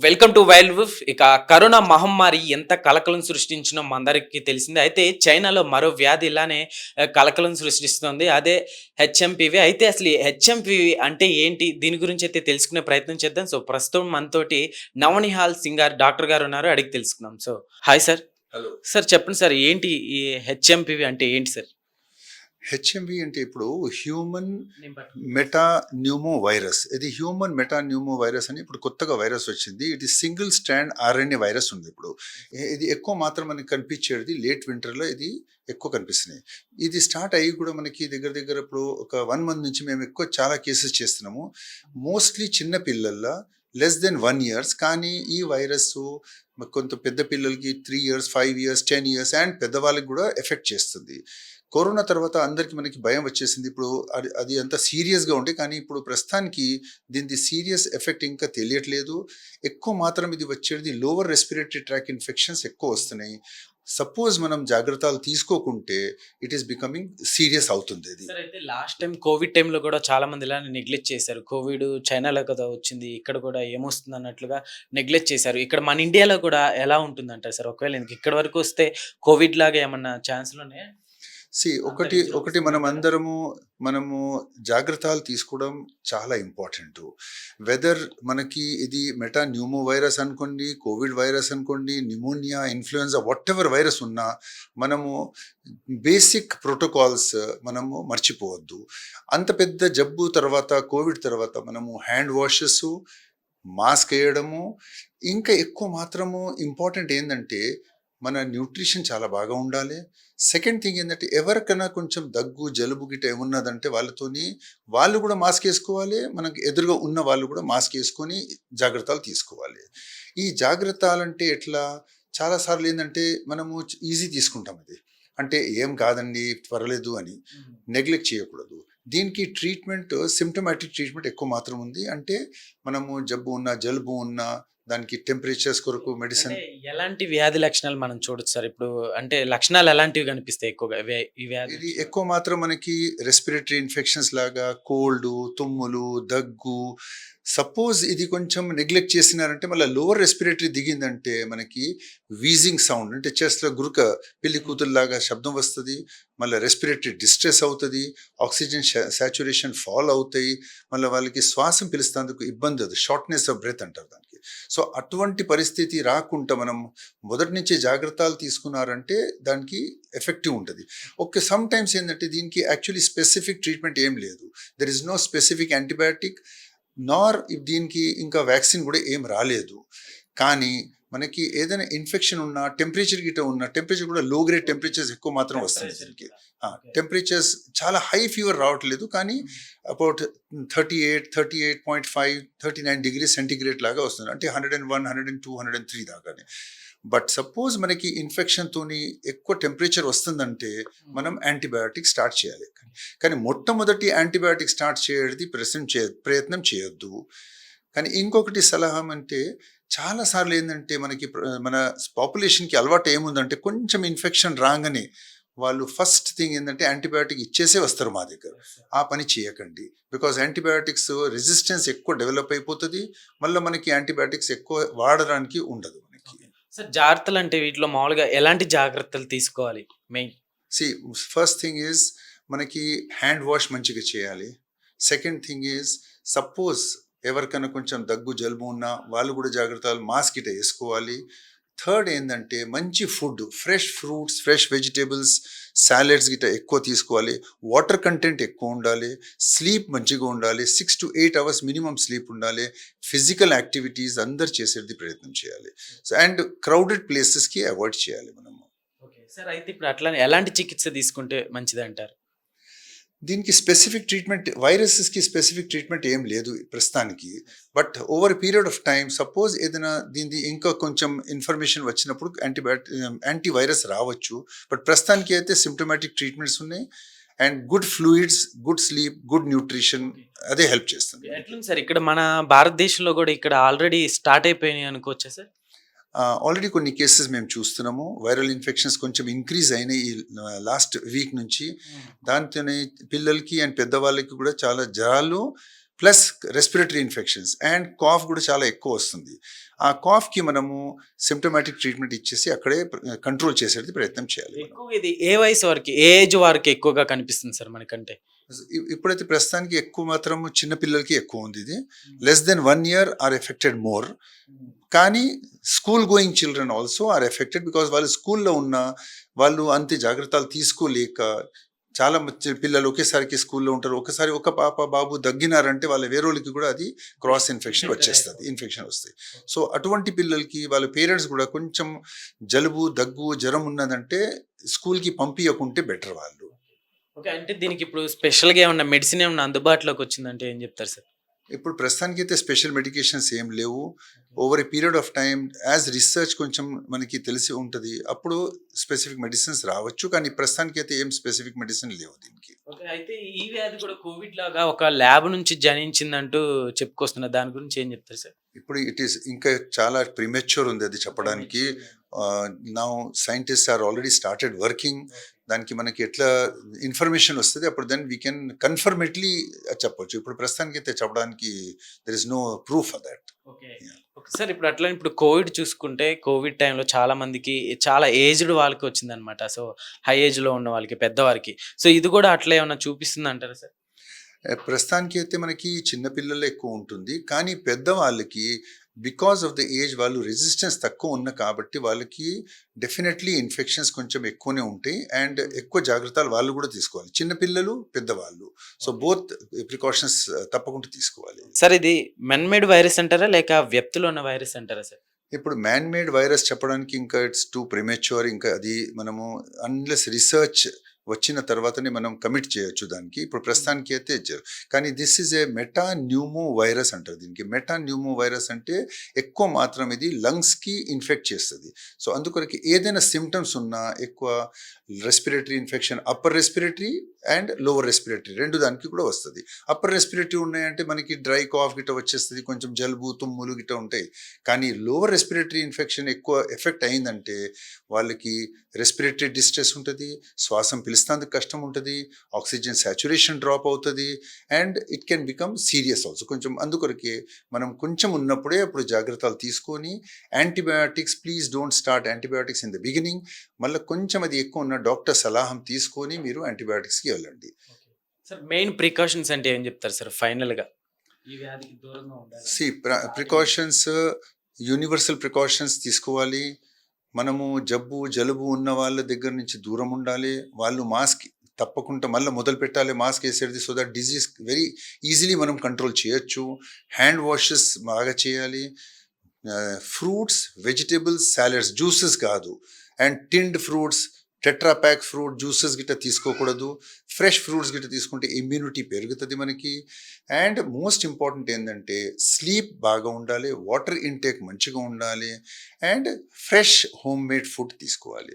Welcome to wild wolf. ఇక corona మహమ్మారి ఎంత కలకలం సృష్టించినో మనందరికీ తెలిసిందే. అయితే చైనాలో మరో వ్యాధి ఇలానే కలకలం సృష్టిస్తుంది. అదే హెచ్ఎంపీవీ. అయితే అసలు ఈ హెచ్ఎంపీవీ అంటే ఏంటి? దీని గురించి అయితే తెలుసుకునే ప్రయత్నం చేద్దాం. సో, ప్రస్తుతం మనతోటి నవనిహాల్ సింగ్ గారు డాక్టర్ గారు ఉన్నారు. అడిగి తెలుసుకుందాం. So, hi sir. Hello. Sir చెప్పండి సార్, ఏంటి ఈ హెచ్ఎంపీవీ అంటే ఏంటి సార్? హెచ్ఎంవి అంటే ఇప్పుడు హ్యూమన్ నేను పట్టు మెటా న్యూమో వైరస్. ఇది హ్యూమన్ మెటా న్యూమో వైరస్ అని ఇప్పుడు కొత్తగా వైరస్ వచ్చింది. ఇది సింగిల్ స్ట్రాండ్ ఆర్ఎన్ఏ వైరస్ ఉంది ఇప్పుడు. ఇది ఎక్కువ మాత్రం మనకి కనిపించేది లేట్ వింటర్లో ఇది ఎక్కువ కనిపిస్తున్నాయి. ఇది స్టార్ట్ అయ్యి కూడా మనకి దగ్గర దగ్గర ఇప్పుడు ఒక 1 మంత్ నుంచి మేము ఎక్కువ చాలా కేసెస్ చేస్తున్నాము. మోస్ట్లీ చిన్న పిల్లల్లో లెస్ దెన్ 1 ఇయర్స్. కానీ ఈ వైరస్ కొంత పెద్ద పిల్లలకి 3 ఇయర్స్ 5 ఇయర్స్ 10 ఇయర్స్ అండ్ పెద్దవాళ్ళకి కూడా ఎఫెక్ట్ చేస్తుంది. కరోనా తర్వాత అందరికి మనకి భయం వచ్చేసింది. ఇప్పుడు అది అంత సీరియస్గా ఉంటే కానీ ఇప్పుడు ప్రస్తుతానికి దీని సీరియస్ ఎఫెక్ట్ ఇంకా తెలియట్లేదు. ఎక్కువ మాత్రం ఇది వచ్చేది లోవర్ రెస్పిరేటరీ ట్రాక్ ఇన్ఫెక్షన్స్ ఎక్కువ వస్తున్నాయి. సపోజ్ మనం జాగ్రత్తలు తీసుకోకుంటే ఇట్ ఈస్ బికమింగ్ సీరియస్ అవుతుంది ఇది. సార్, అయితే లాస్ట్ టైం కోవిడ్ టైంలో కూడా చాలా మంది ఇలానే నెగ్లెక్ట్ చేశారు. కోవిడ్ చైనాలో కదా వచ్చింది, ఇక్కడ కూడా ఏమొస్తుంది అన్నట్లుగా నెగ్లెక్ట్ చేశారు. ఇక్కడ మన ఇండియాలో కూడా ఎలా ఉంటుందంటారు సార్? ఒకవేళ ఇక్కడ వరకు వస్తే కోవిడ్ లాగా ఏమన్నా ఛాన్స్లు ఉన్నాయా? ఒకటి ఒకటి మనము జాగ్రత్తలు తీసుకోవడం చాలా ఇంపార్టెంట్. వెదర్ మనకి ఇది మెటా న్యూమో వైరస్ అనుకోండి, కోవిడ్ వైరస్ అనుకోండి, pneumonia, influenza, what ever virus ఉన్నా మనము బేసిక్ ప్రోటోకాల్స్ మనము మర్చిపోవద్దు. అంత పెద్ద జబ్బు తర్వాత కోవిడ్ తర్వాత మనము హ్యాండ్ వాషెస్, మాస్క్ వేయడము, ఇంకా ఎక్కువ మాత్రము ఇంపార్టెంట్ ఏంటంటే మన న్యూట్రిషన్ చాలా బాగా ఉండాలి. సెకండ్ థింగ్ ఏంటంటే ఎవరికైనా కొంచెం దగ్గు జలుబు గిట్ట ఏమున్నదంటే వాళ్ళు కూడా మాస్క్ వేసుకోవాలి. మనకి ఎదురుగా ఉన్న వాళ్ళు కూడా మాస్క్ వేసుకొని జాగ్రత్తలు తీసుకోవాలి. ఈ జాగ్రత్తలు అంటే ఎట్లా, చాలాసార్లు ఏంటంటే మనము ఈజీ తీసుకుంటాం. ఇది అంటే ఏం కాదండి పర్లేదు అని నెగ్లెక్ట్ చేయకూడదు. దీనికి ట్రీట్మెంట్ సిమ్టమాటిక్ ట్రీట్మెంట్ ఎక్కువ మాత్రం ఉంది. అంటే మనము జలుబు ఉన్నా దానికి టెంపరేచర్స్ కొరకు మెడిసిన్. ఎలాంటి వ్యాధి లక్షణాలు మనం చూడొచ్చు సార్? ఇప్పుడు అంటే లక్షణాలు ఎలాంటివి కనిపిస్తాయి ఎక్కువగా ఈ వ్యాధి? ఇది ఎక్కువ మాత్రం మనకి రెస్పిరేటరీ ఇన్ఫెక్షన్స్ లాగా కోల్డ్, తుమ్ములు, దగ్గు. సపోజ్ ఇది కొంచెం నెగ్లెక్ట్ చేసినారంటే మళ్ళీ లోవర్ రెస్పిరేటరీ దిగిందంటే మనకి వీజింగ్ సౌండ్, అంటే చెస్ట్లో గురుక పిల్లి కూతురులాగా శబ్దం వస్తుంది. మళ్ళీ రెస్పిరేటరీ డిస్ట్రెస్ అవుతుంది, ఆక్సిజన్ సాచురేషన్ ఫాల్ అవుతాయి, మళ్ళీ వాళ్ళకి శ్వాసం పిలుస్తేందుకు ఇబ్బంది అవుతుంది, షార్ట్నెస్ ఆఫ్ బ్రెత్ అంటారు దానికి. సో అటువంటి పరిస్థితి రాకుండా మనం మొదటి నుంచే జాగ్రత్తలు తీసుకున్నారంటే దానికి ఎఫెక్టివ్ ఉంటుంది. ఓకే, సమ్ టైమ్స్ ఏంటంటే దీనికి యాక్చువల్లీ స్పెసిఫిక్ ట్రీట్మెంట్ ఏం లేదు. There is no specific antibiotic nor దీనికి ఇంకా వ్యాక్సిన్ కూడా ఏం రాలేదు. కానీ మనకి ఏదైనా ఇన్ఫెక్షన్ ఉన్నా, టెంపరేచర్ కూడా లో గ్రేడ్ టెంపరేచర్స్ ఎక్కువ మాత్రం వస్తుంది దీనికి. టెంపరేచర్స్ చాలా హై ఫీవర్ రావట్లేదు, కానీ అబౌట్ 38.5 39 డిగ్రీ సెంటిగ్రేడ్ లాగా వస్తుంది. అంటే 101 102 103 దాకానే. బట్ సపోజ్ మనకి ఇన్ఫెక్షన్తోని ఎక్కువ టెంపరేచర్ వస్తుందంటే మనం యాంటీబయాటిక్ స్టార్ట్ చేయాలి. కానీ మొట్టమొదటి యాంటీబయాటిక్ స్టార్ట్ చేయడానికి ప్రయత్నం చేయొద్దు. కానీ ఇంకొకటి సలహా అంటే చాలాసార్లు ఏంటంటే మన పాపులేషన్కి అలవాటు ఏముందంటే కొంచెం ఇన్ఫెక్షన్ రాగానే వాళ్ళు ఫస్ట్ థింగ్ ఏంటంటే యాంటీబయాటిక్ ఇచ్చేసే వస్తారు మా దగ్గర. ఆ పని చేయకండి. బికాజ్ యాంటీబయాటిక్స్ రెసిస్టెన్స్ ఎక్కువ డెవలప్ అయిపోతుంది. మళ్ళీ మనకి యాంటీబయాటిక్స్ ఎక్కువ వాడడానికి ఉండదు మనకి. సార్, జాగ్రత్తలు అంటే వీటిలో మామూలుగా ఎలాంటి జాగ్రత్తలు తీసుకోవాలి మెయిన్? ఫస్ట్ థింగ్ ఈజ్ మనకి హ్యాండ్ వాష్ మంచిగా చేయాలి. సెకండ్ థింగ్ ఈజ్ సపోజ్ ఎవరికైనా కొంచెం దగ్గు జలుబు ఉన్నా వాళ్ళు కూడా జాగ్రత్తలు మాస్క్ గిట్ట వేసుకోవాలి. థర్డ్ ఏంటంటే మంచి food, fresh fruits, fresh vegetables, salads గిట్ట ఎక్కువ తీసుకోవాలి. వాటర్ కంటెంట్ ఎక్కువ ఉండాలి. స్లీప్ మంచిగా ఉండాలి. 6 to 8 అవర్స్ మినిమం స్లీప్ ఉండాలి. ఫిజికల్ యాక్టివిటీస్ అందరు చేసేది ప్రయత్నం చేయాలి. సో అండ్ క్రౌడెడ్ ప్లేసెస్కి అవాయిడ్ చేయాలి మనము. ఓకే సార్, అయితే ఇప్పుడు అట్లానే ఎలాంటి చికిత్స తీసుకుంటే మంచిది అంటారు? దీనికి స్పెసిఫిక్ ట్రీట్మెంట్, వైరసెస్కి స్పెసిఫిక్ ట్రీట్మెంట్ ఏం లేదు ప్రస్తుతానికి. But over period of time suppose ఏదైనా దీనికి ఇంకా కొంచెం ఇన్ఫర్మేషన్ వచ్చినప్పుడు యాంటీవైరస్ రావచ్చు. బట్ ప్రస్తుతానికి అయితే సిమ్టమాటిక్ ట్రీట్మెంట్స్ ఉన్నాయి. And good fluids, good sleep, good nutrition అదే హెల్ప్ చేస్తుంది. ఎట్లుంది సార్ ఇక్కడ మన భారతదేశంలో కూడా ఇక్కడ ఆల్రెడీ స్టార్ట్ అయిపోయినాయి అనుకోవచ్చా సార్? ఆల్రెడీ కొన్ని కేసెస్ మేము చూస్తున్నాము. వైరల్ ఇన్ఫెక్షన్స్ కొంచెం ఇంక్రీజ్ అయినాయి ఈ లాస్ట్ వీక్ నుంచి. దాంతోనే పిల్లలకి అండ్ పెద్దవాళ్ళకి కూడా చాలా జ్వరాలు plus respiratory infections and cough కూడా చాలా ఎక్కువ వస్తుంది. ఆ కాఫ్కి మనము సిమ్టమాటిక్ ట్రీట్మెంట్ ఇచ్చేసి అక్కడే కంట్రోల్ చేసేది ప్రయత్నం చేయాలి మనం. ఎక్కువ ఇది ఏ వయసు వారికి, ఏ ఏజ్ వారికి ఎక్కువగా కనిపిస్తుంది సార్ మనకంటే? ఇప్పుడైతే ప్రస్తుతానికి ఎక్కువ మాత్రం చిన్న పిల్లలకి ఎక్కువ ఉంది ఇది. Less than 1 year are affected more. కానీ school going children also are affected because వాళ్ళు స్కూల్లో ఉన్న వాళ్ళు అంతే జాగ్రత్తలు తీసుకోలేక చాలా పిల్లలు ఒకేసారికి స్కూల్లో ఉంటారు. ఒకసారి ఒక పాప బాబు దగ్గినారంటే వాళ్ళ వేరేళ్ళకి కూడా అది క్రాస్ ఇన్ఫెక్షన్ వచ్చేస్తుంది, ఇన్ఫెక్షన్ వస్తాయి. సో అటువంటి పిల్లలకి వాళ్ళ పేరెంట్స్ కూడా కొంచెం జలుబు దగ్గు జ్వరం ఉన్నదంటే స్కూల్కి పంపించకుంటే బెటర్ వాళ్ళు. ఓకే. అంటే దీనికి ఇప్పుడు స్పెషల్‌గా ఏమన్నా మెడిసిన్ ఏమన్నా అందుబాటులోకి వచ్చిందంటే ఏం చెప్తారు సార్? ఇప్పుడు ప్రస్తుతానికి అయితే స్పెషల్ మెడికేషన్స్ ఏం లేవు. Over a period of time as research కొంచెం మనకి తెలిసి ఉంటుంది, అప్పుడు స్పెసిఫిక్ మెడిసిన్స్ రావచ్చు. కానీ ప్రస్తుతానికి అయితే ఏం స్పెసిఫిక్ మెడిసిన్ లేవు దీనికి. ఓకే. అయితే ఈ వ్యాధి కూడా కోవిడ్ లాగా ఒక ల్యాబ్ నుంచి జనించిందంటూ చెప్పుకొస్తున్నారు. దాని గురించి ఏం చెప్తారు సార్? ఇప్పుడు ఇట్ ఈస్ ఇంకా చాలా ప్రిమెచ్యూర్ ఉంది అది చెప్పడానికి. Now scientist are already started working. దానికి మనకి ఎట్లా ఇన్ఫర్మేషన్ వస్తుంది అప్పుడు దెన్ వీ కెన్ కన్ఫర్మేట్లీ చెప్పొచ్చు. ఇప్పుడు ప్రస్తుతానికి అయితే చెప్పడానికి there is no proof for that. Okay. Okay sir, ఇప్పుడు అట్లా ఇప్పుడు కోవిడ్ చూసుకుంటే కోవిడ్ టైంలో చాలా మందికి చాలా ఏజ్డ్ వాళ్ళకి వచ్చిందనమాట. సో హై ఏజ్‌లో ఉన్న వాళ్ళకి, పెద్దవారికి. సో ఇది కూడా అట్లా ఏమన్నా చూపిస్తుంది అంటారా సార్? ప్రస్తుతానికి అయితే మనకి చిన్నపిల్లలు ఎక్కువ ఉంటుంది. కానీ పెద్దవాళ్ళకి బికాస్ ఆఫ్ ద ఏజ్ వాళ్ళు రెసిస్టెన్స్ తక్కువ ఉన్న కాబట్టి వాళ్ళకి డెఫినెట్లీ ఇన్ఫెక్షన్స్ కొంచెం ఎక్కువనే ఉంటాయి అండ్ ఎక్కువ జాగ్రత్తలు వాళ్ళు కూడా తీసుకోవాలి, చిన్నపిల్లలు పెద్దవాళ్ళు. సో బోత్ ప్రికాషన్స్ తప్పకుండా తీసుకోవాలి. సార్ ఇది మెన్ మేడ్ వైరస్ అంటారా? లేక వ్యక్తిలో ఉన్న వైరస్ అంటారా సార్? ఇప్పుడు మ్యాన్ మేడ్ వైరస్ చెప్పడానికి ఇంకా ఇట్స్ టూ ప్రిమెచ్యూర్. ఇంకా అది మనము అన్లెస్ రిసర్చ్ వచ్చిన తర్వాతనే మనం కమిట్ చేయొచ్చు దానికి. ఇప్పుడు ప్రస్తుతానికి అయితే కానీ this is a meta pneumo virus అంటారు దీనికి. మెటా న్యూమో వైరస్ అంటే ఎక్కువ మాత్రం ఇది లంగ్స్కి ఇన్ఫెక్ట్ చేస్తుంది. సో అందుకొరకు ఏదైనా సిమ్టమ్స్ ఉన్నా ఎక్కువ respiratory infection, upper respiratory and lower respiratory రెండు దానికి కూడా వస్తుంది. అప్పర్ రెస్పిరేటరీ ఉన్నాయంటే మనకి డ్రై కాఫ్ గిట్ట వచ్చేస్తుంది, కొంచెం జలుబు తుమ్ములు గిట్ట ఉంటాయి. కానీ లోవర్ రెస్పిరేటరీ ఇన్ఫెక్షన్ ఎక్కువ ఎఫెక్ట్ అయిందంటే వాళ్ళకి రెస్పిరేటరీ డిస్ట్రెస్ ఉంటుంది, శ్వాసం పిలుస్తానికి కష్టం ఉంటుంది, ఆక్సిజన్ సాచురేషన్ డ్రాప్ అవుతుంది and it can become serious also కొంచెం. అందుకొరకే మనం కొంచెం ఉన్నప్పుడే అప్పుడు జాగ్రత్తలు తీసుకొని antibiotics, please don't start antibiotics in the beginning. మళ్ళీ కొంచెం అది ఎక్కువ ఉన్న డాక్టర్ సలహం తీసుకొని మీరు యాంటీబయాటిక్స్కి వెళ్ళండి. సార్ మెయిన్ ప్రికాషన్స్ అంటే ఏం చెప్తారు సార్ ఫైనల్‌గా? ఈ వ్యాధికి దూరంగా ఉండాలి. ప్రికాషన్స్ యూనివర్సల్ ప్రికాషన్స్ తీసుకోవాలి. మనము జలుబు ఉన్న వాళ్ళ దగ్గర నుంచి దూరం ఉండాలి. వాళ్ళు మాస్క్ తప్పకుండా మళ్ళీ మొదలు పెట్టాలి మాస్క్ వేసేది. So that disease very easily మనం కంట్రోల్ చేయొచ్చు. హ్యాండ్ వాషెస్ బాగా చేయాలి. ఫ్రూట్స్, వెజిటేబుల్స్, సాలడ్స్, జ్యూసెస్ కాదు. And tinned fruits, tetra pack fruit juices గిట్ట తీసుకోకూడదు. ఫ్రెష్ ఫ్రూట్స్ గిట్ట తీసుకుంటే ఇమ్యూనిటీ పెరుగుతుంది మనకి. అండ్ మోస్ట్ ఇంపార్టెంట్ ఏంటంటే స్లీప్ బాగా ఉండాలి, వాటర్ ఇంటేక్ మంచిగా ఉండాలి and fresh homemade food తీసుకోవాలి.